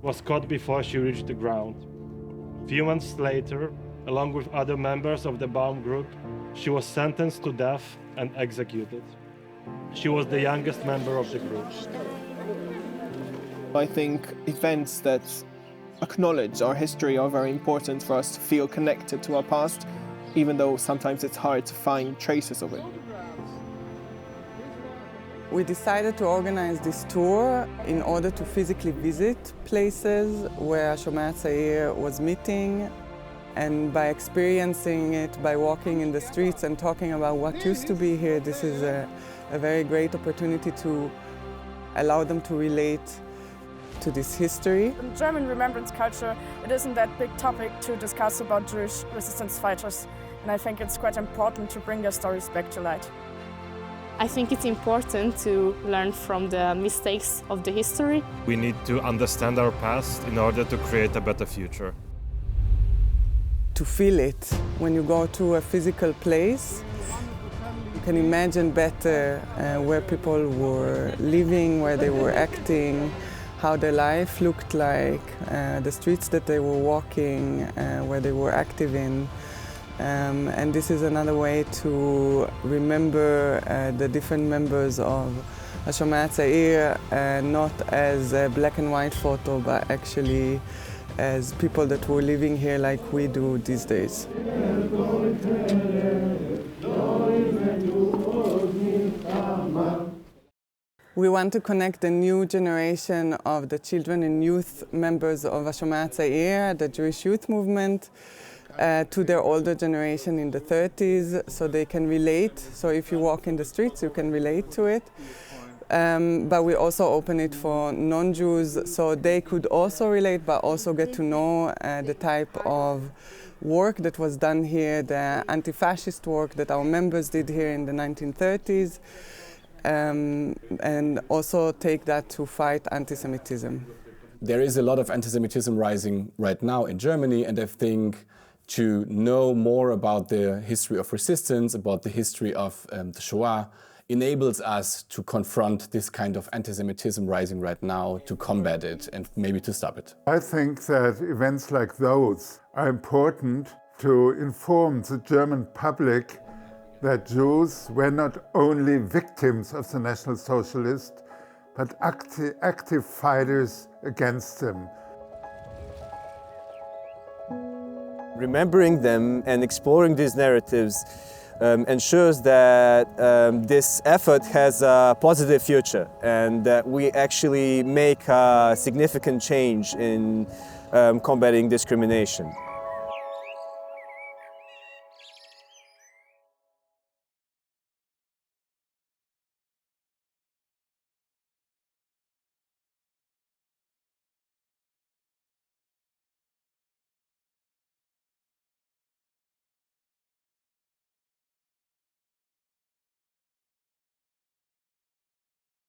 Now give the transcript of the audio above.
was caught before she reached the ground. A few months later, along with other members of the bomb group, she was sentenced to death and executed. She was the youngest member of the group. I think events that acknowledge our history are very important for us to feel connected to our past, even though sometimes it's hard to find traces of it. We decided to organize this tour in order to physically visit places where Hashomer Hatzair was meeting, and by experiencing it, by walking in the streets and talking about what used to be here, this is a very great opportunity to allow them to relate to this history. In German remembrance culture, it isn't that big topic to discuss about Jewish resistance fighters, and I think it's quite important to bring their stories back to light. I think it's important to learn from the mistakes of the history. We need to understand our past in order to create a better future. To feel it when you go to a physical place, you can imagine better where people were living, where they were acting, how their life looked like, the streets that they were walking, where they were active in. And this is another way to remember the different members of Hashomer Hatzair, not as a black and white photo, but actually as people that were living here like we do these days. We want to connect the new generation of the children and youth members of Hashomer Hatzair, the Jewish youth movement, to their older generation in the 30s, so they can relate. So if you walk in the streets, you can relate to it. But we also open it for non-Jews, so they could also relate, but also get to know the type of work that was done here, the anti-fascist work that our members did here in the 1930s, and also take that to fight antisemitism. There is a lot of antisemitism rising right now in Germany, and I think to know more about the history of resistance, about the history of the Shoah, enables us to confront this kind of anti-Semitism rising right now, to combat it and maybe to stop it. I think that events like those are important to inform the German public that Jews were not only victims of the National Socialists, but active fighters against them. Remembering them and exploring these narratives ensures that this effort has a positive future and that we actually make a significant change in combating discrimination.